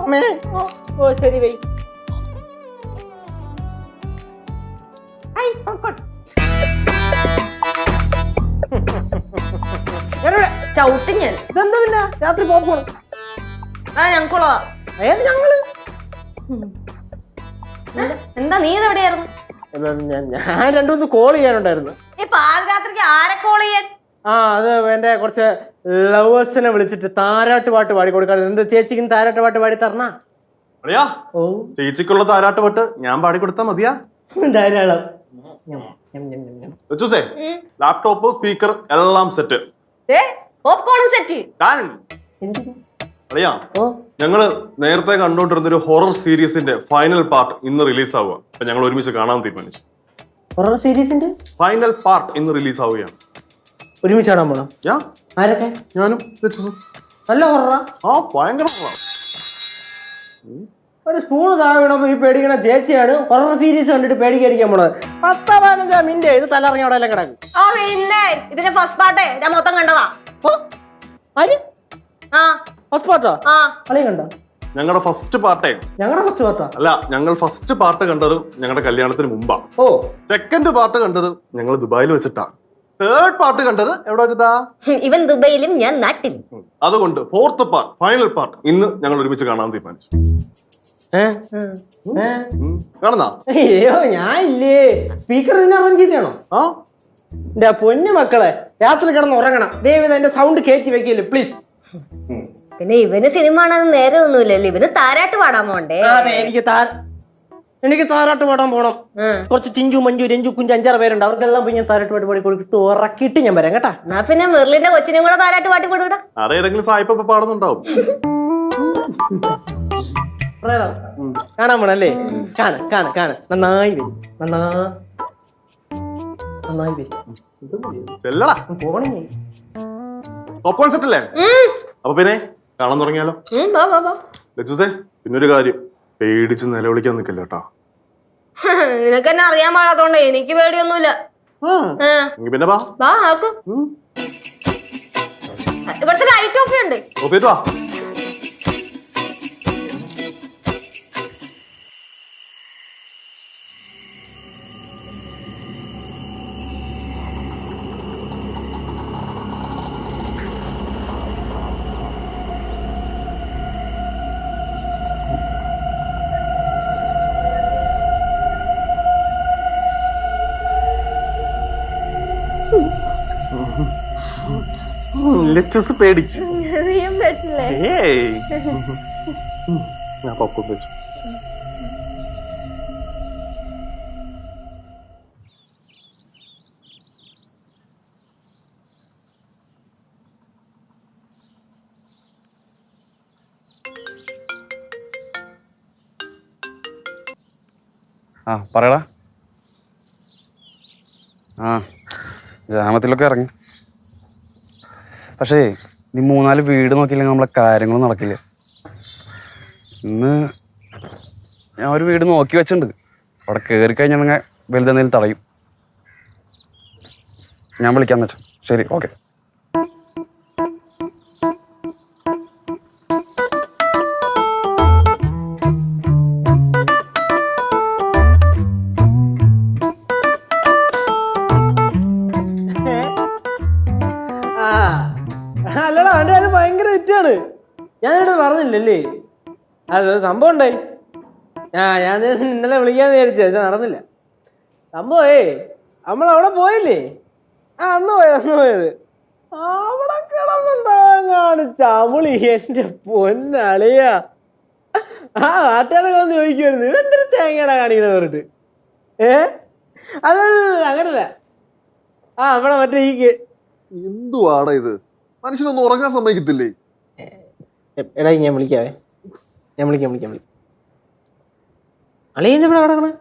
ഓ ശരി വൈ. ചവിട്ടി ഞാൻ. ഇതെന്താ പിന്നെ രാത്രി പോപ്കോൺ? ഞങ്ങൾക്കുള്ളതാ. ഏത് ഞങ്ങള്? എന്താ നീ ഇതെവിടെയായിരുന്നു? ഞാൻ രണ്ടുമൂന്ന് കോൾ ചെയ്യാനുണ്ടായിരുന്നു. ഈ പാതിരാത്രിക്ക് ആരെ കോൾ ചെയ്യാൻ? അത് എന്റെ കുറച്ച് ലവേഴ്സിനെ വിളിച്ചിട്ട് താരാട്ട് പാട്ട് പാടി കൊടുക്കാൻ. എന്ത് ചേച്ചിക്ക് താരാട്ട് പാട്ട് പാടി തരണ? ഓ ചേച്ചിക്കുള്ള താരാട്ട് പാട്ട് ഞാൻ പാടി കൊടുത്താ മതിയാ? ധാരാളം. ലാപ്ടോപ്പ് സ്പീക്കർ എല്ലാം സെറ്റ്. പോപ്കോണും സെറ്റ്. അറിയാ ഞങ്ങള് നേരത്തെ കണ്ടോണ്ടിരുന്ന ഒരു ഹൊറർ സീരീസിന്റെ ഫൈനൽ പാർട്ട് ഇന്ന് റിലീസ് ആവുക. അപ്പൊ ഞങ്ങൾ ഒരുമിച്ച് കാണാൻ തീരുമാനിച്ചു. ഹൊറർ സീരീസിന്റെ ഫൈനൽ പാർട്ട് ഇന്ന് റിലീസ് ആവുകയാണ്. ഒരുമിച്ച് കാണാൻ പോണോ? ആരൊക്കെ? ഞാനും. നല്ല ഹൊററാ? ഭയങ്കര ഒരു സ്പൂണ് താഴെ വീണപ്പോ ഈ പേടിക്കണ ചേച്ചിയാണ് ഹൊറർ സീരീസ് കണ്ടിട്ട് പേടിക്കാതിരിക്കാൻ പോണത്. 10-15 മിനിറ്റ് ഇത് തലറിഞ്ഞ അവിടെ എല്ലാം കിടക്കും. ഇതിന്റെ ഫസ്റ്റ് പാർട്ടേ ഞാൻ മൊത്തം കണ്ടതാ. ഫസ്റ്റ് പാർട്ടോ? കളി കണ്ടോ? ഞങ്ങളുടെ ഫസ്റ്റ് പാർട്ടേ. ഞങ്ങളുടെ ഫസ്റ്റ് പാർട്ടാ? അല്ല, ഞങ്ങൾ ഫസ്റ്റ് പാർട്ട് കണ്ടത് ഞങ്ങളുടെ കല്യാണത്തിന് മുമ്പാ. സെക്കൻഡ് പാർട്ട് കണ്ടത് ഞങ്ങൾ ദുബായിൽ വെച്ചിട്ടാ. തേർഡ് പാർട്ട് കണ്ടത് എവിടെ വെച്ചിട്ടാ? ഇവൻ ദുബൈയിലും ഞാൻ നാട്ടിലും. അതുകൊണ്ട് ഫോർത്ത് പാർട്ട് ഫൈനൽ പാർട്ട് ഇന്ന് ഞങ്ങൾ ഒരുമിച്ച് കാണാൻ തീരുമാനിച്ചു. കാണുന്നാ? അയ്യോ ഞാൻ ഇല്ലേ. സ്പീക്കർ ഇതിനെ അറേഞ്ച് ചെയ്താണോ? എന്റെ പൊന്നു മക്കളെ, രാത്രി കിടന്ന് ഉറങ്ങണം. ദയവ് എന്റെ സൗണ്ട് കയറ്റി വെക്കില്ലേ പ്ലീസ്. പിന്നെ ഇവന് സിനിമ കാണാൻ നേരെ ഒന്നുമില്ലല്ലോ. ഇവന് താരാട്ട് പാടാൻ പോണ്ടേ? അതെ, എനിക്ക് താരാട്ട് പാടാൻ പോണം. കുറച്ച് ചിഞ്ചു മഞ്ജു രഞ്ജു കുഞ്ചു 5-6 പേരുണ്ട്. അവർക്കെല്ലാം പോയി ഞാൻ താരാട്ട് പാട്ട് പാടി കൊടുത്ത് ഉറക്കിയിട്ട് ഞാൻ വരാം കേട്ടാ. എന്നാ പിന്നെ മെർലിന്റെ കൊച്ചിനും കൂടെ താരാട്ട് പാട്ടി കൊടുക്കടാ. ആരേതെങ്കിലും സായിപ്പ് പാടുന്നുണ്ടാവും. കാണാൻ പോണല്ലേ? കാണാൻ നന്നായി വരും. നന്നായി വരും. പോകണേ. പോപ്കോൺ സെറ്റ് അല്ലേ? അപ്പൊ പിന്നെ കാണാൻ തുടങ്ങിയാലോ? ലച്ചൂസേ, പിന്നൊരു കാര്യം, പേടിച്ച് നിലവിളിക്കാൻ നിൽക്കല്ലോ കേട്ടോ. നിനക്ക് എന്നെ അറിയാൻ പാടാത്തോണ്ട് എനിക്ക് പേടിയൊന്നുമില്ല. പിന്നെ ഇവിടുത്തെ ലൈറ്റ് ഓഫ് ഉണ്ട്. ലച്ചൂസ് പേടിക്കും. പറയടാ. ജാമത്തിലൊക്കെ ഇറങ്ങി. പക്ഷേ നീ 3-4 വീട് നോക്കിയില്ലെങ്കിൽ നമ്മളെ കാര്യങ്ങളും നടക്കില്ല. ഇന്ന് ഞാൻ ഒരു വീട് നോക്കി വെച്ചിട്ടുണ്ട്. അവിടെ കയറി കഴിഞ്ഞാൽ വലുതെന്തെങ്കിലും തടയും. ഞാൻ വിളിക്കാന്ന് വെച്ചു. ശരി, ഓക്കെ. അല്ലടാ, അവൻ്റെ കാര്യം ഭയങ്കര തെറ്റാണ്. ഞാനിവിടെ പറഞ്ഞില്ലല്ലേ? അത് സംഭവം ഉണ്ടായി. ഞാൻ ഇന്നലെ വിളിക്കാന്ന് വിചാരിച്ചു, പക്ഷെ നടന്നില്ല. സംഭവേ നമ്മളവിടെ പോയില്ലേ? അന്ന് പോയത് അവിടെ കിടന്നുണ്ടാവാൻ കാണിച്ച അവളി എന്റെ പൊന്നളിയാ. നാട്ടുകാരൊക്കെ വന്ന് ചോദിക്കുമായിരുന്നു, ഇതെന്തൊരു തേങ്ങയുടെ കാണിക്കണ പറഞ്ഞിട്ട്. അതല്ല, അങ്ങനല്ല. നമ്മളെ മറ്റേ ഈ എന്തുവാടാ ഇത്? മനുഷ്യനൊന്നും ഉറങ്ങാൻ സമ്മതിക്കത്തില്ലേ? എടാ, ഞാൻ വിളിക്കാവേ. ഞാൻ വിളിക്കാം. അളിയെന്താ ഇവിടെ കിടക്കണേ?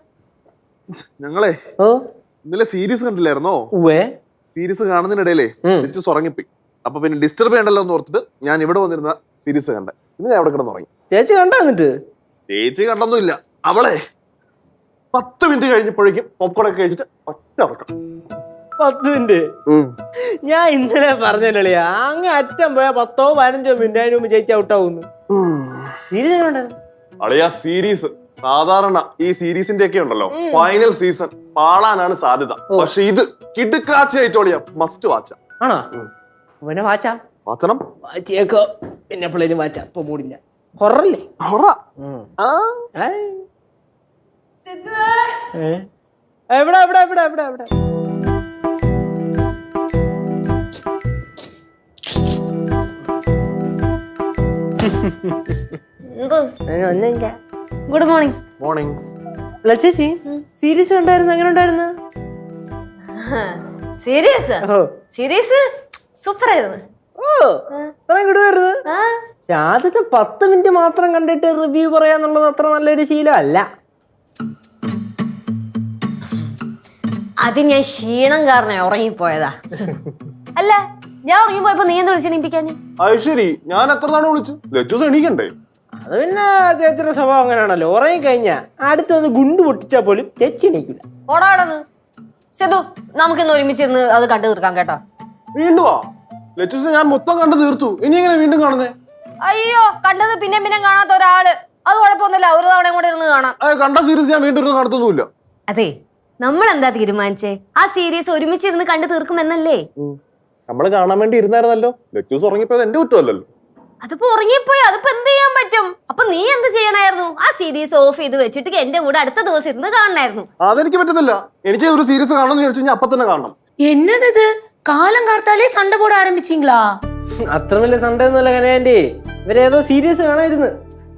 ഞങ്ങളെ ഇന്നലെ സീരീസ് കണ്ടില്ലായിരുന്നോ? സീരീസ് കാണുന്നതിനിടയിലേ ലച്ചൂസ് ഉറങ്ങിപ്പോയി. അപ്പൊ പിന്നെ ഡിസ്റ്റർബ് ചെയ്യണ്ടല്ലോ എന്ന് ഓർത്തിട്ട് ഞാൻ ഇവിടെ വന്നിരുന്ന സീരീസ് കണ്ടേ. പിന്നെ ഞാൻ അവിടെ കിടന്നുറങ്ങി. ചേച്ചി കണ്ടോ? എന്നിട്ട് ചേച്ചി കണ്ടൊന്നുമില്ല. അവളെ 10 മിനിറ്റ് കഴിഞ്ഞപ്പോഴേക്കും പോപ്കോൺ ഒക്കെ കഴിച്ചിട്ട് ഒറ്റ ഉറക്കം. 10 മിനിറ്റ് ഞാൻ ഇന്നലെ പറഞ്ഞല്ലേ അങ്ങ് അറ്റം പോയാ 10-15 മിനിറ്റ് അതിന് മുമ്പ് ചേച്ചി ഔട്ടാവുന്നു. അളിയ സീരീസ് സാധാരണ ഈ സീരീസിന്റെ ഒക്കെ ഉണ്ടല്ലോ ഫൈനൽ സീസൺ പാളാനാണ് സാധ്യത. പക്ഷെ ഇത് കിടുക്കാച്ചയായിട്ടോളിയ മസ്റ്റ് വാച്ച ആണോ? പിന്നെ വാച്ചാം വാച്ചണം വാച്ചേക്കോ പിന്നെ പിള്ളേരും വാച്ചാ ഇപ്പൊ മൂടില്ല. ഹൊറല്ലേ? എവിടെ എവിടെ എവിടെ എവിടെ എവിടെ ഒന്നുമില്ല. Good morning. മോർണിംഗ്. ചേച്ചി സീരീസ് കണ്ടായിരുന്നു, എങ്ങനെ ഉണ്ടായിരുന്നു? സീരിയസ് സീരീസ് സൂപ്പർ ആയിരുന്നു. ഓ അത്രയും കിടുവായിരുന്നു. ആദ്യത്തെ 10 മിനിറ്റ് മാത്രം കണ്ടിട്ട് റിവ്യൂ പറയാന്നുള്ളത് അത്ര നല്ലൊരു ശീലമല്ല. അത് ഞാൻ ക്ഷീണം കാരണം ഉറങ്ങിപ്പോയതാ. അല്ല ഞാൻ ഉറങ്ങിപ്പോയപ്പോ നീ എന്താ വിളിച്ചെണീപ്പിക്കാൻ? അത് ശരി, ഞാൻ എത്ര തവണ വിളിച്ചു? ലജ്ജൂസ് എണീക്കണ്ടേ? അത് പിന്നെ ചേച്ചിയുടെ സ്വഭാവം അങ്ങനെയാണല്ലോ. ഉറങ്ങി കഴിഞ്ഞാ അടുത്തൊന്ന് ഗുണ്ട് പൊട്ടിച്ചാൽ പോലും ചേച്ചി എണീക്കില്ല. ഓടാടന്ന് സെതു, നമുക്കിന്ന് ഒരുമിച്ചിരുന്ന് അത് കണ്ടു തീർക്കാം കേട്ടോ. വീണ്ടും ലജ്ജൂസ് ഞാൻ മൊത്തം കണ്ടു തീർത്തു, ഇനി എങ്ങനെ വീണ്ടും കാണുന്നേ? അയ്യോ, കണ്ടത് പിന്നെ പിന്നെ കാണാത്ത ഒരാള് അത് കുഴപ്പമൊന്നുമില്ല, ഒരു തവണ കൂടെ ഇരുന്ന് കാണാം. കണ്ട സീരീസ് ഞാൻ വീണ്ടും ഇരുന്ന് കാണത്തൊന്നുമില്ല. അതെ, നമ്മൾ എന്താ തീരുമാനിച്ചേ? ആ സീരീസ് ഒരുമിച്ചിരുന്ന് കണ്ടു തീർക്കുമെന്നല്ലേ? നമ്മള് കാണാൻ വേണ്ടി ഇരുന്നായിരുന്നല്ലോ. ലജ്ജൂസ് ഉറങ്ങിപ്പോയത് എന്റെ കുറ്റമല്ലല്ലോ. അതിപ്പോ ഉറങ്ങിപ്പോയി, അതിപ്പോ എന്ത് ചെയ്യാൻ പറ്റും? അപ്പൊ നീ എന്ത് ചെയ്യണായിരുന്നു? ആ സീരീസ് ഓഫ് ചെയ്ത് വെച്ചിട്ട് എന്റെ കൂടെ അടുത്ത ദിവസം ഇരുന്ന് കാണണായിരുന്നു. അതെനിക്ക് പറ്റത്തില്ല. എനിക്ക് ഒരു സീരീസ് കാണണമെന്ന് വിചാരിച്ചു കഴിഞ്ഞാൽ അപ്പൊ തന്നെ കാണണം. என்னது காலம் கார்த்தாலே சண்டை போட ஆரம்பிச்சீங்களா? അത്ര വലിയ സൺഡേ ഒന്നുമല്ല കനയാൻറ്റി. ഇവരേതോ സീരീസ് കാണായിരുന്നു.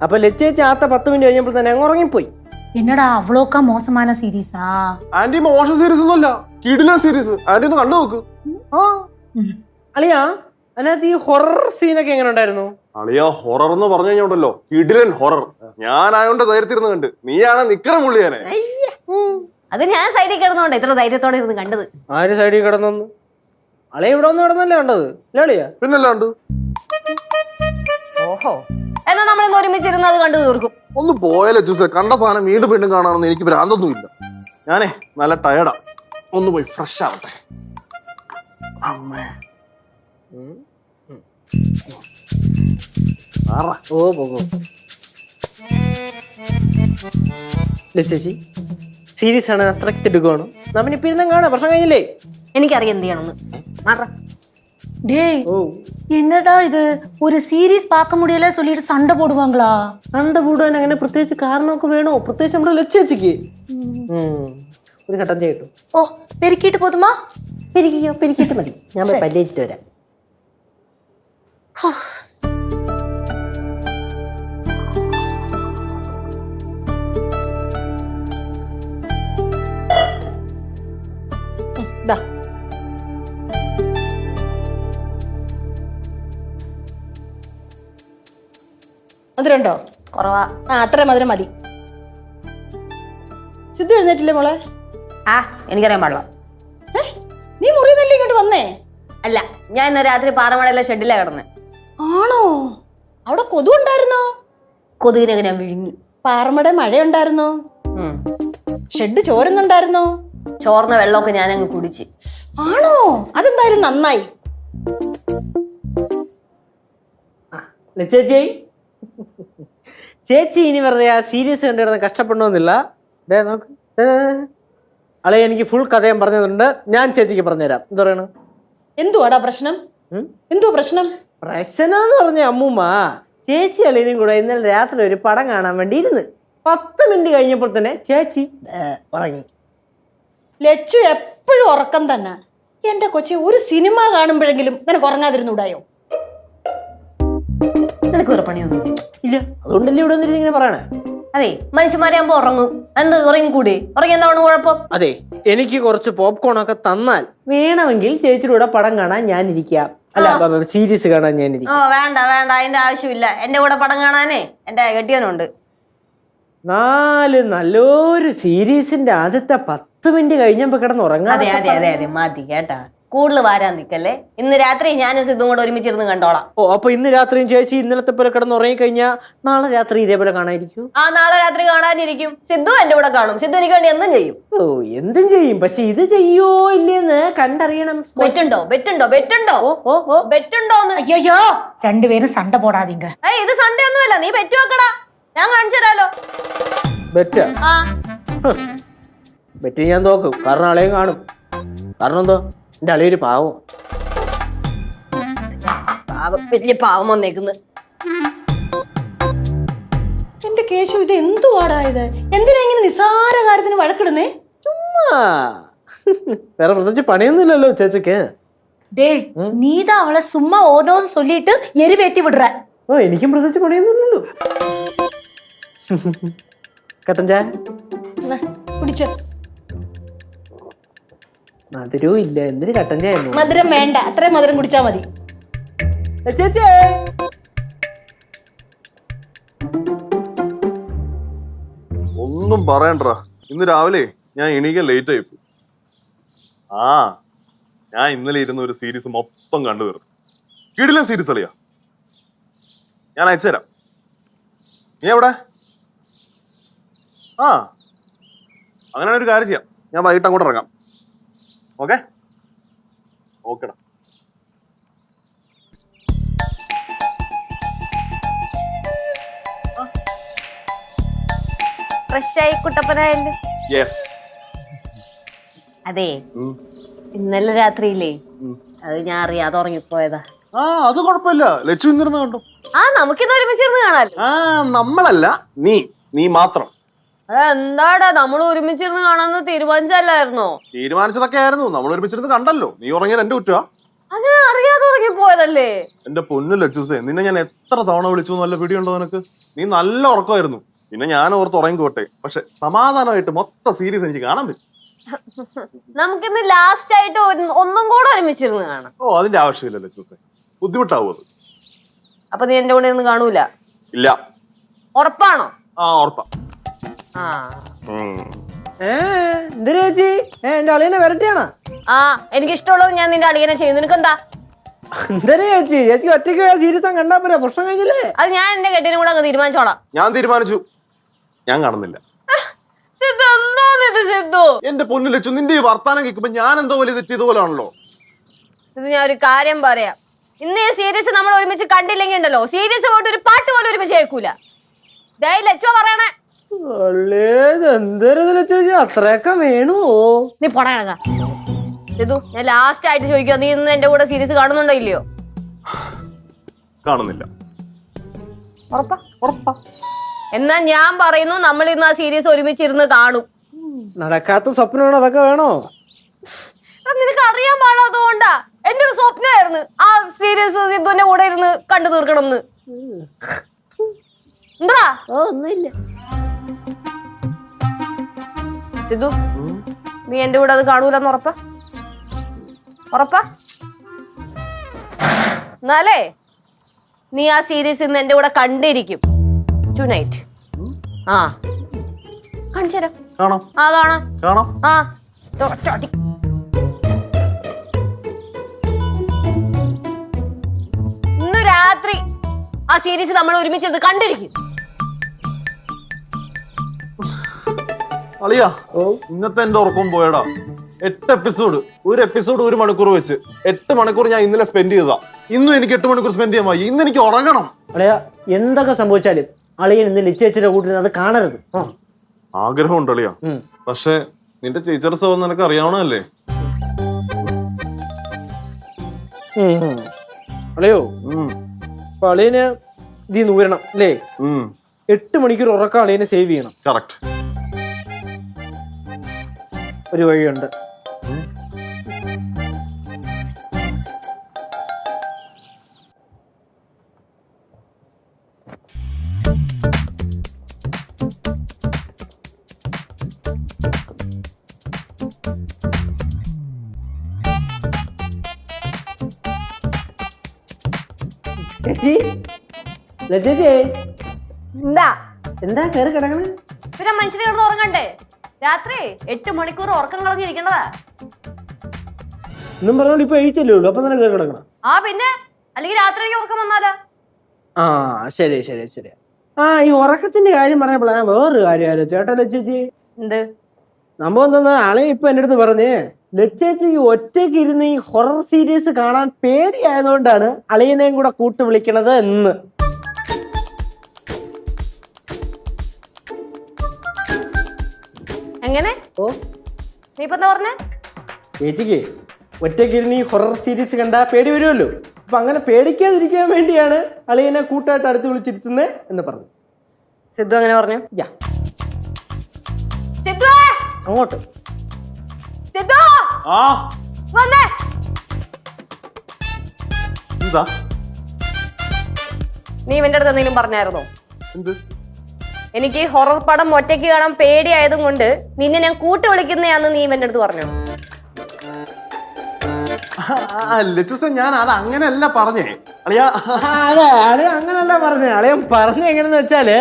അപ്പൊ ലച്ചേച്ചി ആത്ത 10 മിനിറ്റ് കഴിഞ്ഞപ്പോൾ തന്നെ അങ്ങ് ഉറങ്ങിപ്പോയി. என்னடா அவ்வளோக்கா மோசமான சீரீஸா? ആന്റി മോശം സീരീസ് ഒന്നുമല്ല, കിടിലൻ സീരീസ്. ആന്റി ഒന്ന് കണ്ടു നോക്ക്. അളിയാ അതിനകത്ത് ഈ ഹൊറർ സീനൊക്കെ എങ്ങനെ ഉണ്ടായിരുന്നു? അളിയാ ഹൊറർ എന്ന് പറഞ്ഞു കഴിഞ്ഞുണ്ടല്ലോ, കിടിലൻ ഹൊറർ. ഞാനായോണ്ട് ധൈര്യത്തിരുന്ന് കണ്ട്, നീയാണ് നിക്കറ മുള്ളിയാനെ. അത് ഞാൻ സൈഡിൽ കിടന്നോണ്ട് ഇത്ര ധൈര്യത്തോടെ ഇരുന്ന് കണ്ടത്. ആര് സൈഡിൽ കിടന്നു? അളിയ ഇവിടെ ഒന്ന് കിടന്നല്ലേ കണ്ടത്? അളിയാ പിന്നല്ലാണ്ട്. ഓഹോ, എന്നാ നമ്മളിന്ന് ഒരുമിച്ചിരുന്ന് അത് കണ്ടു തീർക്കും. ഒന്ന് പോയാലോ ജ്യൂസ്, കണ്ട സാധനം വീണ്ടും വീണ്ടും കാണാനൊന്നും എനിക്ക് ഭ്രാന്തൊന്നുമില്ല. ഞാനേ നല്ല ടയർഡാ, ഒന്ന് പോയി ഫ്രഷ് ആവട്ടെ. അമ്മേ ഓ പോകും. ചേച്ചി സീരീസ് ആണ് അത്രയ്ക്ക് എടുക്കുവാണോ? നമ്മനിപ്പോ ഇരുന്ന് കാണാം, പ്രശ്നം കഴിഞ്ഞില്ലേ? എനിക്കറിയാം എന്ത് ചെയ്യണമെന്ന്. മാറ. டேய் என்னடா இது, ஒரு சீரீஸ் பார்க்க முடியல சொல்லிட்டு சண்டை போடுவாங்களா? സൺഡേ കൂടാൻ അങ്ങനെ പ്രത്യേകിച്ച് കാരണമൊക്കെ വേണോ? പ്രത്യേകിച്ച് നമ്മുടെ ലക്ഷ്യച്ചിക്ക് ഒരു ഘട്ടം ചെയ്യട്ടു. ஓ பெருக்கிட்டு போதுமா? പെരുക്കിയോ? പെരുക്കിയിട്ട് മതി, ഞാൻ പോയി പല്ലേച്ചിട്ട് വരാം. ദാ മധുരണ്ടോ? കുറവാ. അത്ര മധുരം മതി. സിദ്ധു എഴുന്നേറ്റില്ലേ മോളെ? ആ, എനിക്കറിയാൻ പാടില്ല. നീ മുറിയുന്നല്ലേ ഇങ്ങോട്ട് വന്നേ? അല്ല, ഞാൻ ഇന്ന് രാത്രി പാറമടയിലെ ഷെഡിലാ കിടന്നേ. ആണോ? അവിടെ കൊതു ഉണ്ടായിരുന്നോ? കൊതുകിനൊക്കെ ഞാൻ വിഴുങ്ങി. പാറമട മഴയുണ്ടായിരുന്നോ? ഷെഡ് ചോരുന്നുണ്ടായിരുന്നോ? ചോർന്ന വെള്ളമൊക്കെ ഞാൻ അങ്ങ് കുടിച്ച്. ആണോ? അതെന്തായാലും നന്നായി. ചേച്ചി ചേച്ചി ഇനി വെറുതെ ആ സീരീസ് കണ്ടിരുന്ന കഷ്ടപ്പെടണമെന്നില്ല. നോക്ക് അളെ, എനിക്ക് ഫുൾ കഥ ഞാൻ പറഞ്ഞതുണ്ട്, ഞാൻ ചേച്ചിക്ക് പറഞ്ഞുതരാം. എന്താ പറയണ? എന്തുവാടാ പ്രശ്നം? എന്തുവാ പ്രശ്നം? പ്രശ്നം എന്ന് പറഞ്ഞ അമ്മൂമ്മ, ചേച്ചി അളിയനും കൂടെ ഇന്നലെ രാത്രി ഒരു പടം കാണാൻ വേണ്ടി ഇരുന്ന് 10 മിനിറ്റ് കഴിഞ്ഞപ്പോൾ തന്നെ ചേച്ചി ഉറങ്ങി. ലച്ചു എപ്പോഴും ഉറക്കം തന്നെ. എന്റെ കൊച്ചി, ഒരു സിനിമ കാണുമ്പോഴെങ്കിലും നിനക്ക് ഉറങ്ങാതിരുന്നൂടായോ? നിനക്ക് വേറെ പണിയൊന്നും ഇല്ല, അതുകൊണ്ടല്ലേ ഇവിടെ വന്നിട്ട് ഇങ്ങനെ പറയണേ. അതെ, മനുഷ്യന്മാരാകുമ്പോ ഉറങ്ങും. എന്ത് ഉറങ്ങിക്കൂടി? ഉറങ്ങി എന്താണ് കുഴപ്പം? അതെ, എനിക്ക് കുറച്ച് പോപ്കോൺ ഒക്കെ തന്നാൽ വേണമെങ്കിൽ ചേച്ചിയുടെ പടം കാണാൻ ഞാൻ ഇരിക്കാം. അല്ല, സീരീസ് കാണാൻ ഞാൻ ഇരിക്കാം. വേണ്ട വേണ്ട, അതിന്റെ ആവശ്യമില്ല. എന്റെ കൂടെ പടം കാണാനേ എന്റെ കെട്ടിയനുണ്ട്. 4 നല്ലൊരു സീരീസിന്റെ ആദ്യത്തെ 10 മിനിറ്റ് കഴിഞ്ഞപ്പോ കിടന്ന് ഉറങ്ങാം. അതെ അതെ അതെ അതെ, മതി കേട്ടാ. കൂടുതൽ വാരാൻ നിക്കല്ലേ. ഇന്ന് രാത്രി ഞാനും സിദ്ധും കൂടെ ഒരുമിച്ചിരുന്ന് കണ്ടോളാം. ഓ അപ്പൊ ഇന്ന് രാത്രിയും ചേച്ചി ഇന്നലത്തെ പോലെ കിടന്ന് ഉറങ്ങി കഴിഞ്ഞാൽ നാളെ രാത്രി ഇതേപോലെ കാണാതിരിക്കൂ? ആ നാളെ രാത്രി കാണാനിരിക്കും. സിദ്ധു എന്റെ കൂടെ കാണും. സിദ്ധു എനിക്ക് വേണ്ടി എന്തും ചെയ്യും. ഓ എന്തും ചെയ്യും, പക്ഷെ ഇത് ചെയ്യോ ഇല്ലെന്ന് കണ്ടറിയണം. ബെറ്റുണ്ടോ ബെറ്റുണ്ടോ ബെറ്റുണ്ടോ ഓ ഓ ഓ ബെറ്റുണ്ടോന്ന്? ஐயோ 2 பேரும் சண்டை போடாதீங்க. ഇത് സൺഡേ ഒന്നുമല്ല, നീ ബെറ്റ് വെക്കടാ, ഞാൻ കാണിച്ചു തരാലോ. ബെറ്റാ? ആ ബെറ്റ് ഞാൻ തോക്കും, കാരണം അളയും കാണും. കാരണം എന്തോ എന്റെ അളിയൊരു പാവം. വലിയ പാവം വന്നേക്കുന്നു. എന്റെ കേശു ഇത് എന്തുവാടാ ഇത്? എന്തിനാ ഇങ്ങനെ നിസാര കാര്യത്തിന് വഴക്കിടുന്നേ? ചുമ്മാ വേറെ പ്രത്യേകിച്ച് പണിയൊന്നുമില്ലല്ലോ ചേച്ചിക്ക്. டேய் நீதான் அவளை சும்மா ஓடோன்னு சொல்லிட்டு எரிவேத்தி விடுற. ഓ എനിക്കും പ്രത്യേകിച്ച് പണിയൊന്നുമില്ലല്ലോ. കട്ടൻ ചായ കുടിച്ചോ. മധുരവും ഇല്ല, എന്തിന് കട്ടൻ ചായ? മധുരം വേണ്ട, അത്രയും മധുരം കുടിച്ചാ മതി. ചേച്ചി ഒന്നും പറയണ്ട, ഇന്ന് രാവിലെ ഞാൻ എണീക്കാൻ ലേറ്റ് ആയി പോയി. ഞാൻ ഇന്നലെ ഇരുന്ന ഒരു സീരീസ് മൊത്തം കണ്ടു തീർന്നു. കിടിലൻ സീരീസ് അളിയാ, ഞാൻ അയച്ചുതരാം. നീ എവിടെ? അങ്ങനെ ഒരു കാര്യം ചെയ്യാം, ഞാൻ വൈകിട്ട് അങ്ങോട്ട് ഇറങ്ങാം. ഓക്കെ ഓക്കെടാ. ഫ്രഷായി കുട്ടപ്പനായല്ലോ. യെസ്. അതെ ഇന്നലെ രാത്രിയില്ലേ, അത് ഞാൻ അറിയാതെ ഉറങ്ങിപ്പോയതാ. അത് കുഴപ്പമില്ല, ലച്ചു ഇന്നിരുന്ന് കണ്ടു. നമുക്കിന്ന് ഒരുമിച്ചിരുന്ന് കാണാലോ. നമ്മളല്ല, നീ മാത്രം. എന്താടാ നമ്മൾ ഒരുമിച്ചിരുന്ന് കാണാന്ന് തീരുമാനിച്ചല്ലായിരുന്നോ? തീരുമാനിച്ചതൊക്കെ ആയിരുന്നു, നമ്മൾ ഒരുമിച്ചിരുന്ന് കണ്ടല്ലോ. നീ ഉറങ്ങിയത് എന്റെ കുറ്റവാ. അത് അറിയാതെ ഉറങ്ങിപ്പോയതല്ലേ. എന്റെ പൊന്നു ലച്ചൂസേ, നിന്നെ ഞാൻ എത്ര തവണ വിളിച്ചു, നല്ല പിടിയുണ്ടോ നിനക്ക്? നീ നല്ല ഉറക്കമായിരുന്നു. പിന്നെ ഞാൻ ഓർത്ത് ഉറങ്ങിക്കോട്ടെ, പക്ഷെ സമാധാനമായിട്ട് മൊത്തം സീരീസ് എനിക്ക് കാണാൻ പറ്റും. നമുക്കിന്ന് ലാസ്റ്റ് ആയിട്ട് ഒന്നും കൂടെ ഒരുമിച്ചിരുന്ന് കാണാം. ഓ അതിന്റെ ആവശ്യമില്ല ലച്ചൂസേ, ബുദ്ധിമുട്ടാവും അത്. അപ്പൊ നീ എന്റെ കൂടെ ഇരുന്ന് കാണൂല? ഇല്ല. ഉറപ്പാണോ? ഉറപ്പാ. എന്തിനാ ചേച്ചി എന്റെ അളിയനെ വരട്ടിയാണോ? എനിക്ക് ഇഷ്ടമുള്ളത് ഞാൻ നിന്റെ അളിയനെ ചെയ്യുന്നു. നിനക്കെന്താ? എന്തിനാ ചേച്ചി? ചേച്ചി ഒറ്റയ്ക്ക് സീരീസ് കണ്ടാ പോരാ? പ്രശ്നം കഴിഞ്ഞില്ലേ? അത് ഞാൻ എന്റെ കെട്ടിനും കൂടെ അങ്ങ് തീരുമാനിച്ചോളാം. ഞാൻ തീരുമാനിച്ചു, ഞാൻ കാണുന്നില്ല. എന്റെ പൊന്നു ലച്ചു, നിന്റെ ഈ വർത്താനം കേൾക്കുമ്പോ ഞാൻ എന്തോ വലിയ തെറ്റിയതുപോലാണല്ലോ. ഇത് ഞാൻ ഒരു കാര്യം പറയാം, ഇന്ന് ഈ സീരീസ് നമ്മൾ ഒരുമിച്ച് കണ്ടില്ലെങ്കിൽ ഉണ്ടല്ലോ, സീരീസ് പോയിട്ട് ഒരു പാട്ട് പോലും ഒരുമിച്ച് കേൾക്കൂല. ലച്ചോ പറയണേ. അത്രയൊക്കെ വേണോ? നീ പോടാ ഇതു. ഞാൻ ലാസ്റ്റ് ആയിട്ട് ചോദിക്കുക, നീ ഇന്ന് എന്റെ കൂടെ സീരീസ് കാണുന്നുണ്ടോ ഇല്ലയോ? കാണുന്നില്ല. ഉറപ്പാ? ഉറപ്പാ. എന്നാ ഞാൻ പറയുന്നു, നമ്മൾ ഇന്ന് ആ സീരീസ് ഒരുമിച്ചിരുന്ന് കാണും. നടക്കാത്ത സ്വപ്നമാണോ അതൊക്കെ? വേണോ? നിനക്ക് അറിയാൻ പാടാത്തതുകൊണ്ടാ. എന്റെ ഒരു സ്വപ്നമായിരുന്നു ആ സീരീസ് സിദ്ധുവിന്റെ കൂടെ ഇരുന്ന് കണ്ടു തീർക്കണം എന്ന്. എന്താ? ഒന്നുമില്ല. സിദ്ധു, നീ എന്റെ കൂടെ അത് കാണൂലെന്ന് ഉറപ്പാ? ഉറപ്പാ? എന്നാലേ നീ ആ സീരീസ് ഇന്ന് എന്റെ കൂടെ കണ്ടിരിക്കും. ടു-നൈറ്റ്. കാണിച്ചുതരാം. കാണാം. കാണാം. ഇന്ന് രാത്രി ആ സീരീസ് നമ്മൾ ഒരുമിച്ച് കണ്ടിരിക്കും. അളിയാ, ഇന്നത്തെ എന്റെ ഉറക്കം പോയടാ. 8 എപ്പിസോഡ്, ഒരു എപ്പിസോഡ് 1 മണിക്കൂർ വെച്ച് 8 മണിക്കൂർ ഞാൻ ഇന്നലെ സ്പെൻഡ് ചെയ്തതാ. ഇന്നും എനിക്ക് 8 മണിക്കൂർ സ്പെൻഡ് ചെയ്യാൻ പോയി. ഇന്ന് എനിക്ക് ഉറങ്ങണം. അളിയാ, എന്തൊക്കെ സംഭവിച്ചാലും അളിയൻ ഇന്ന് ലിച്ചേച്ചിയുടെ കൂട്ടിൽ അത് കാണരുത്. ആഗ്രഹമുണ്ട് അളിയാ, പക്ഷെ നിന്റെ ടീച്ചർ സ്വഭാവം നിനക്ക് അറിയാവണല്ലേ. അളിയോ, അപ്പൊ അളിയന് ഇതീ നൂരണം അല്ലേ? 8 മണിക്കൂർ ഉറക്കം അളിയനെ സേവ് ചെയ്യണം. കറക്റ്റ്. ഒരു വഴിയുണ്ട്. ചേച്ചി, ലജ്ജേ, എന്താ കയറി കിടക്കണേ? പിന്നെ മനുഷ്യനെ കിടന്ന് ഉറങ്ങണ്ടേ? രാത്രി 8 മണിക്കൂർ ഉറക്കം കളഞ്ഞിരിക്കണതാ. എന്നും പറഞ്ഞോണ്ട് ഇപ്പൊ എഴുതിച്ചല്ലേ ഉള്ളൂ, അപ്പൊ തന്നെ കയറി കിടക്കണം. ആ പിന്നെ, അല്ലെങ്കിൽ രാത്രി എനിക്ക് ഉറക്കം വന്നാലോ? ആ ശരി ശരി ശരി. ആ ഈ ഉറക്കത്തിന്റെ കാര്യം പറഞ്ഞപ്പോഴാ ഞാൻ വേറൊരു കാര്യമായിരുന്നു ചേട്ടാ. ലച്ചേച്ചി എന്ത് സംഭവം എന്താ, ആളെ ഇപ്പൊ എന്റെ അടുത്ത് പറഞ്ഞ് ലച്ചേച്ചിക്ക് ഒറ്റയ്ക്ക് ഇരുന്ന് ഈ ഹൊറർ സീരീസ് കാണാൻ പേടിയായതുകൊണ്ടാണ് അളിയനെയും കൂടെ കൂട്ട് വിളിക്കണത് എന്ന്. എങ്ങനെ? ഓ നീ ഇപ്പൊ എന്താ പറഞ്ഞേ? ചേച്ചിക്ക് ഒറ്റയ്ക്ക് ഇരുന്ന് ഈ ഹൊറർ സീരീസ് കണ്ടാൽ പേടി വരുമല്ലോ, അപ്പൊ അങ്ങനെ പേടിക്കാതിരിക്കാൻ വേണ്ടിയാണ് അളിയനെ കൂട്ടായിട്ട് അടുത്ത് വിളിച്ചിരുത്തുന്നത് എന്ന് പറഞ്ഞു. സിദ്ധു അങ്ങനെ പറഞ്ഞു? യാ സിദ്ധു, അങ്ങോട്ട്. സിദ്ധു ആ വന്നേ. എന്താ നീ ഇവന്റെ അടുത്ത് എന്തെങ്കിലും പറഞ്ഞായിരുന്നോ? എന്ത്? എനിക്ക് ഹൊറർ പടം ഒറ്റയ്ക്ക് കാണാൻ പേടിയായതും കൊണ്ട് നിന്നെ ഞാൻ കൂട്ട് വിളിക്കുന്നയാന്ന് നീ ഇവന്റെ അടുത്ത് പറഞ്ഞോ? ലച്ചുസ, ഞാൻ അത് അങ്ങനെയല്ല പറഞ്ഞേ അളിയാ. അതെ അളിയ അങ്ങനല്ല പറഞ്ഞേ. അളിയൻ പറഞ്ഞ എങ്ങനെയെന്ന് വെച്ചാല്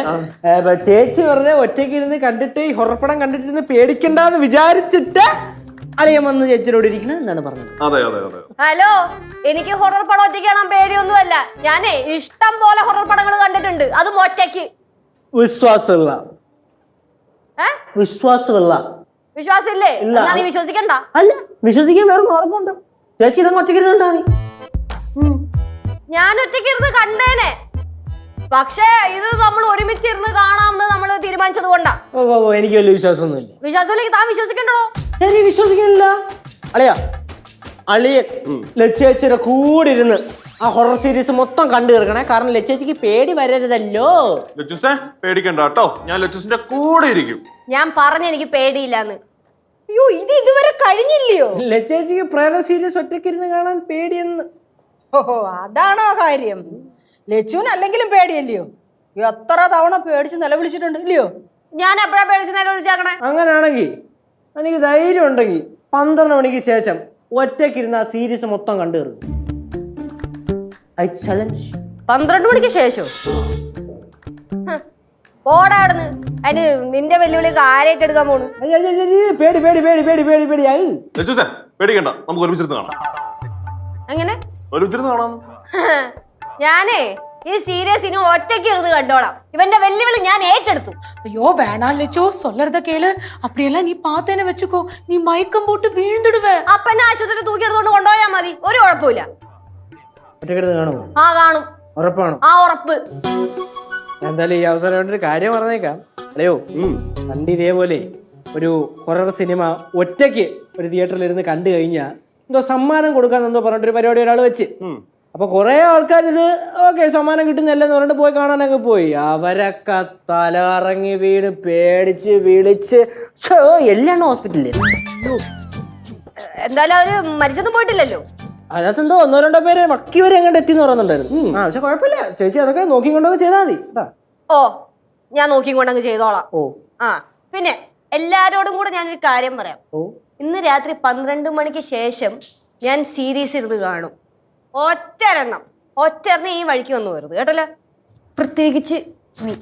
ചേച്ചി വെറുതെ ഒറ്റയ്ക്ക് ഇരുന്ന് കണ്ടിട്ട് ഈ ഹൊറപ്പടം കണ്ടിട്ടിരുന്ന് പേടിക്കണ്ടെന്ന് വിചാരിച്ചിട്ട് അളിയൻ വന്ന് ചേച്ചിയോട് ഇരിക്കണം എന്നാണ് പറഞ്ഞത്. അതെ അതെ അതെ. ഹലോ, എനിക്ക് ഹൊറർ പടം ഒറ്റയ്ക്ക് കാണാൻ പേടിയൊന്നുമല്ല. ഞാനേ ഇഷ്ടം പോലെ ഹൊറർ പടങ്ങൾ കണ്ടിട്ടുണ്ട്, അതും ഒറ്റയ്ക്ക്. വിശ്വാസമുള്ള വിശ്വാസമുള്ള വിശ്വാസമില്ലേ? എന്നാ നീ വിശ്വസിക്കണ്ട. അല്ല, വിശ്വസിക്കാൻ വേറെ മാർഗമുണ്ട്. ചേച്ചി ഇതങ്ങ് ഒറ്റയ്ക്ക് ഇരുന്നുണ്ടാ മതി. ഞാൻ ഒറ്റയ്ക്ക് ഇരുന്ന് കണ്ടേനെ, പക്ഷേ ഇത് നമ്മൾ ഒരുമിച്ച് ഇരുന്ന് കാണാമെന്ന് നമ്മൾ തീരുമാനിച്ചത് കൊണ്ടാ. ഓ ഓ എനിക്ക് വലിയ വിശ്വാസമൊന്നുമില്ല. വിശ്വാസമില്ലെങ്കിൽ താൻ വിശ്വസിക്കണ്ടോ? ശരി, വിശ്വസിക്കുന്നില്ല. അളിയാ, അളിയൻ ലച്ചേച്ചിയുടെ കൂടെ ഇരുന്ന് ആ ഹൊറർ സീരീസ് മൊത്തം കണ്ടു തീർക്കണേ. കാരണം ലച്ചേച്ചിക്ക് പേടി വരരുതല്ലോ. ലച്ചുസേ പേടിക്കണ്ട കേട്ടോ, ഞാൻ ലച്ചുസിന്റെ കൂടെ ഇരിക്കും. ഞാൻ പറഞ്ഞ എനിക്ക് പേടിയില്ലാന്ന്. അയ്യോ, ഇത് ഇതുവരെ കഴിഞ്ഞില്ലയോ? ലച്ചേച്ചിക്ക് പ്രേത സീരീസ് ഒറ്റയ്ക്ക് ഇരുന്ന് കാണാൻ പേടിയെന്ന്. ഓഹോ, അതാണോ കാര്യം? ലച്ചുവിന് അല്ലെങ്കിലും പേടിയല്ലയോ? എത്ര തവണ പേടിച്ച് നിലവിളിച്ചിട്ടുണ്ട് ഇല്ലയോ? ഞാൻ എപ്പോഴാ പേടിച്ച് നേരെ വിളിച്ചാക്കണേ? അങ്ങനെയാണെങ്കിൽ എനിക്ക് ധൈര്യം ഉണ്ടെങ്കിൽ 12 മണിക്ക് ശേഷം ഒറ്റയ്ക്ക് ഇരുന്ന് ആ സീരീസ് മൊത്തം കണ്ടു തീർക്കും. I challenge. 12 മണിക്ക് ശേഷം ഓടാടുന്ന്. അതിന് നിന്റെ വെല്ലുവിളി ആരായിട്ട് എടുക്കാൻ പോണു? പേടി പേടി പേടി പേടി പേടി പേടി ആയി. ലച്ചുസേ പേടിക്കണ്ട, നമുക്ക് ഒരുമിച്ചിരുന്ന് കാണാം. എങ്ങനെ ഒരുമിച്ചിരുന്ന് കാണാം? ഞാനേ ഈ സീരിയസ് ഇനി ഒറ്റയ്ക്ക് ഇരുന്ന് കണ്ടോളാം. ഇവന്റെ വെല്ലുവിളി ഞാൻ ഏറ്റെടുത്തു. ஐயோ வேணாம் லட்சோ, சொல்றத கேளு. அப்படியெல்லாம் நீ பார்த்தேன்னு வச்சுக்கோ, நீ மயக்கம் போட்டு வீழ்ந்துடுவ. അപ്പനെ ആശുപത്രി തൂക്കിയെടുത്തോണ്ട് കൊണ്ടുപോയാൽ മതി, ഒരു കുഴപ്പമില്ല. ഒറ്റയ്ക്ക് ഇരുന്ന് കാണുമോ? ആ കാണും. ഉറപ്പാണോ? ആ ഉറപ്പ്. എന്തായാലും ഈ അവസരം കൊണ്ടൊരു കാര്യം പറഞ്ഞേക്കാം. അല്ലയോ, പണ്ട് ഇതേപോലെ ഒരു ഹൊറർ സിനിമ ഒറ്റയ്ക്ക് ഒരു തിയേറ്ററിൽ ഇരുന്ന് കണ്ടു കഴിഞ്ഞാൽ എന്തോ സമ്മാനം കൊടുക്കാൻ എന്തോ പറഞ്ഞിട്ടൊരു പരിപാടി ഒരാൾ വെച്ച്. അപ്പൊ കുറെ ആൾക്കാർ ഇത് ഓക്കെ സമ്മാനം കിട്ടുന്നല്ലെന്ന് പറഞ്ഞിട്ട് പോയി കാണാനൊക്കെ പോയി. അവരൊക്കെ തലകറങ്ങി വീണ് പേടിച്ച് വിളിച്ച് എല്ലാം ഹോസ്പിറ്റലിൽ. എന്തായാലും അവര് മരിച്ചൊന്നും പോയിട്ടില്ലല്ലോ. അതിനകത്തെന്തോ 1-2 പേര് വക്കി വരെ അങ്ങോട്ട് എത്തിന്ന് പറയുന്നുണ്ടായിരുന്നു. പക്ഷെ കുഴപ്പമില്ല ചേച്ചി, അതൊക്കെ നോക്കിക്കൊണ്ടൊക്കെ ചെയ്താൽ മതി കേട്ടാ. ഓ, ഞാൻ നോക്കിക്കൊണ്ടങ്ങ് ചെയ്തോളാം. ഓ ആ പിന്നെ എല്ലാരോടും കൂടെ ഞാനൊരു കാര്യം പറയാം. ഓ ഇന്ന് രാത്രി 12 മണിക്ക് ശേഷം ഞാൻ സീരീസ് ഇരുന്ന് കാണും. ഒറ്റരെണ്ണം ഈ വഴിക്ക് വന്നു വരുന്നത് കേട്ടല്ലോ, പ്രത്യേകിച്ച് നീ.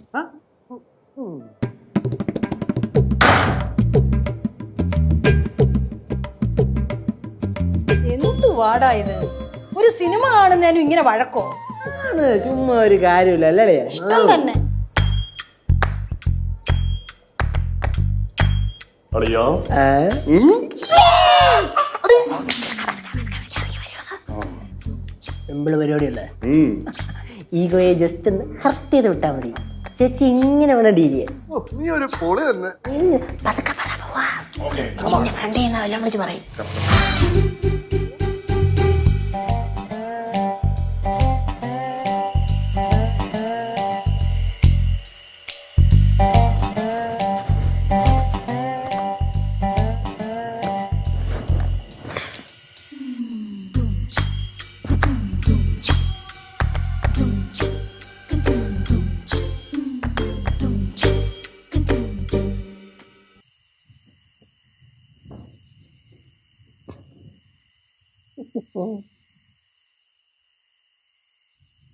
എന്തുവാടാ ഇത്? ഒരു സിനിമ കാണുന്നതിനും ഇങ്ങനെ വഴക്കോ? ചുമ്മാ ഒരു കാര്യമില്ല അല്ലേ? ഇഷ്ടം തന്നെ. അളിയാ സിമ്പിള് പരിപാടിയല്ലേ? ഈഗോയെ ജസ്റ്റ് ഒന്ന് ഹർട്ട് ചെയ്ത് വിട്ടാ മതി. ചേച്ചി ഇങ്ങനെ വേണം ഡീൽ ചെയ്യാൻ. നീ ഒരു പൊളി തന്നെ. ഫ്രണ്ട് ചെയ്യുന്ന എല്ലാം വിളിച്ച് പറയും.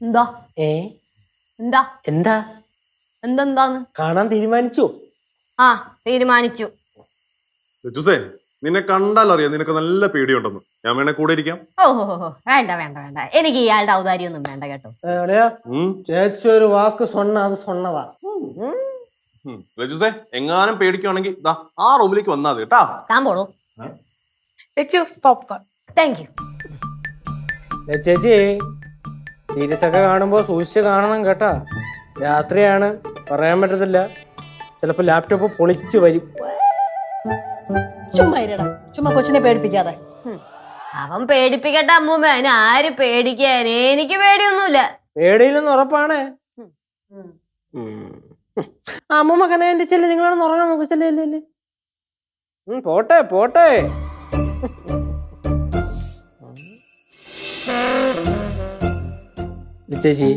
എന്താ എന്താ എന്താ എന്തെന്താന്ന് കാണാൻ തീരുമാനിച്ചോ? ആ തീരുമാനിച്ചു. ലച്ചുസേ നിന്നെ കണ്ടാലറിയാം നിനക്ക് നല്ല പേടിയുണ്ടെന്ന്. ഞാൻ വേണേ കൂടെ ഇരിക്കാം. ഓ വേണ്ട വേണ്ട വേണ്ട, എനിക്ക് ഇയാളുടെ ഔദാര്യൊന്നും വേണ്ട കേട്ടോ. ചേച്ചി ഒരു വാക്ക് சொன்ன അത് சொன்னതാ. ലജുസേ, എങ്ങാനും പേടിക്കുവാണെങ്കിൽ ദാ ആ റൂമിലേക്ക് വന്നാൽ മതി കേട്ടാ. താൻ പോളൂ. പോപ്കോൺ. Thank you. ചേച്ചി സീരീസ് ഒക്കെ കാണുമ്പോ സൂക്ഷിച്ച് കാണണം കേട്ടാ. രാത്രിയാണ്, പറയാൻ പറ്റത്തില്ല, ചിലപ്പോ ലാപ്ടോപ്പ് പൊളിച്ചു വരും. ചുമ്മാ ഇരടാ, ചുമ്മാ കൊച്ചിനെ പേടിപ്പിക്കാതെ. അവൻ പേടിപ്പിക്കട്ടെ അമ്മൂമ്മ, അതിന് ആര് പേടിക്കാൻ? എനിക്ക് പേടിയൊന്നുമില്ല. പേടിയില്ലെന്ന് ഉറപ്പാണ്. അമ്മൂമ്മ കനകന്റെ ചെല്ല്, നിങ്ങളാണ് ഉറങ്ങാൻ നോക്കൂ. ചെല്ലേ പോട്ടെ പോട്ടെ. ചേച്ചി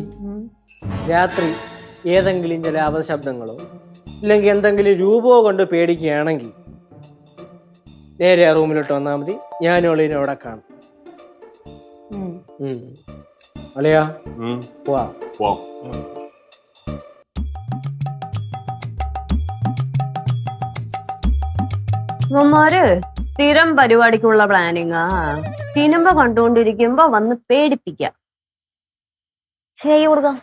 രാത്രി ഏതെങ്കിലും ചില അപശബ്ദങ്ങളോ ഇല്ലെങ്കിൽ എന്തെങ്കിലും രൂപമോ കൊണ്ട് പേടിക്കുകയാണെങ്കിൽ നേരെ ആ റൂമിലോട്ട് വന്നാൽ മതി. ഞാനും ഒളിനെ അവിടെ കാണും. അല്ലയാ പോവാ. ഇവന്മാര് സ്ഥിരം പരിപാടിക്കുള്ള പ്ലാനിങ്ങാ. സിനിമ കണ്ടുകൊണ്ടിരിക്കുമ്പോ വന്ന് പേടിപ്പിക്കാം. ചെയ്യ കൊടുക്കാം.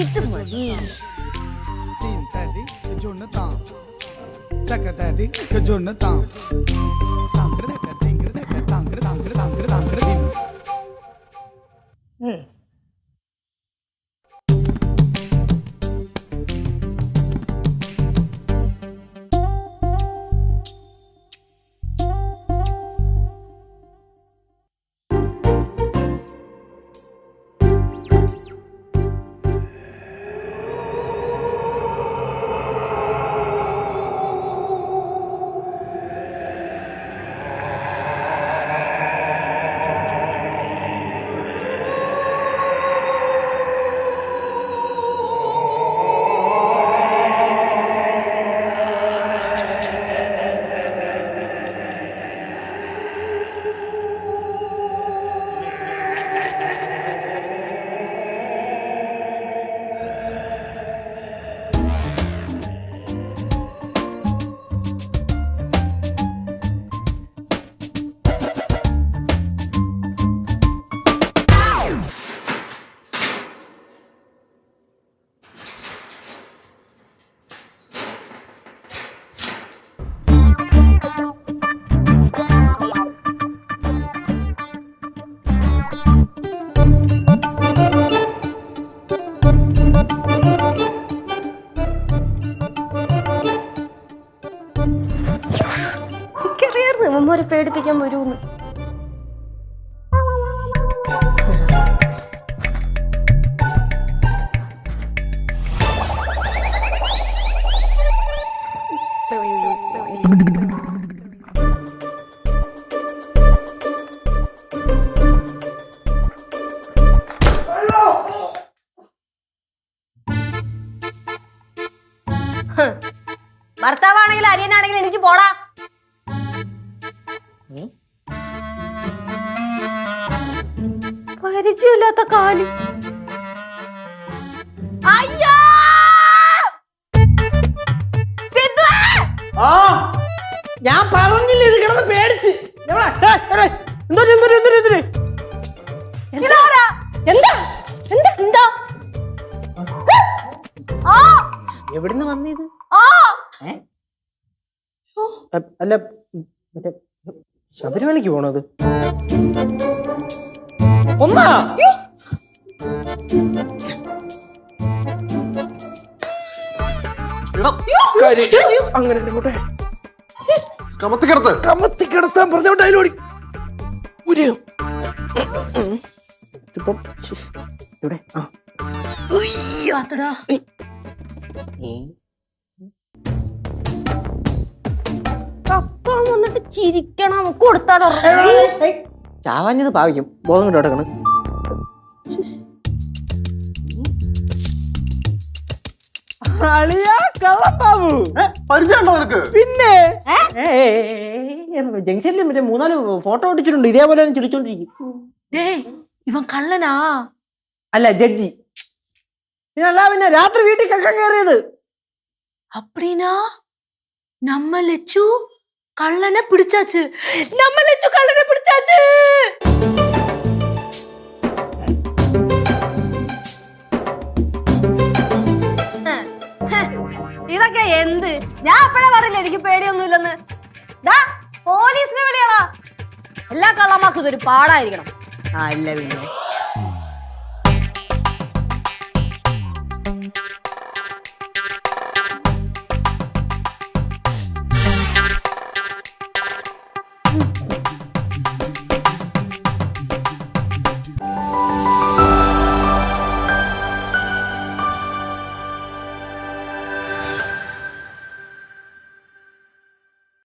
ഇത് മതി. എനിക്കറിയായിരുന്നു ഇവന്മാരെ പേടിപ്പിക്കാൻ വരുമെന്ന്. ഭർത്താവാണെങ്കിലും അരിയനാണെങ്കിലും എനിക്ക് പോടാ. പരിചയമില്ലാത്ത കാലി. അയ്യോ ഞാൻ പറഞ്ഞില്ല ഇത് കിടന്ന് പേടിച്ച്. എവിടുന്ന് വന്നത്? അല്ല മറ്റേ ശബരിമലയ്ക്ക് പോണത് ഒന്നാ? അങ്ങനെ കമത്തിക്കിടത്താൻ പറഞ്ഞോട്ടായാലോടി. ഇവിടെ കപ്പം വന്നിട്ട് ചിരിക്കണം കൊടുത്താലോ ചാവാഞ്ഞത് പാവിക്കും ബോധം കൊണ്ട് കിടക്കണം. പരിചയമുണ്ടോ നിനക്ക്? പിന്നെ ജംഗ്ഷനിൽ മറ്റേ 3-4 ഫോട്ടോ ഒട്ടിച്ചിട്ടുണ്ട്, ഇതേപോലെ ചിരിച്ചോണ്ടിരിക്കും. ഇവൻ കള്ളനാ? അല്ല, ജഡ്ജി. പിന്നെ രാത്രി വീട്ടിൽ കക്കാൻ കയറിയത്. அப்படினா நம்ம லெச்சு கள்ளனை பிடிச்சாச்சு. நம்ம லெச்சு கள்ளனை பிடிச்சாச்சு. ഇതൊക്കെ എന്ത്? ഞാൻ അപ്പഴേ പറഞ്ഞില്ല എനിക്ക് പേടിയൊന്നുമില്ലെന്ന്. പോലീസിനെ വിളികളാ. എല്ലാ കള്ളന്മാർക്കും ഇതൊരു പാടായിരിക്കണം. ഇല്ല പിന്നെ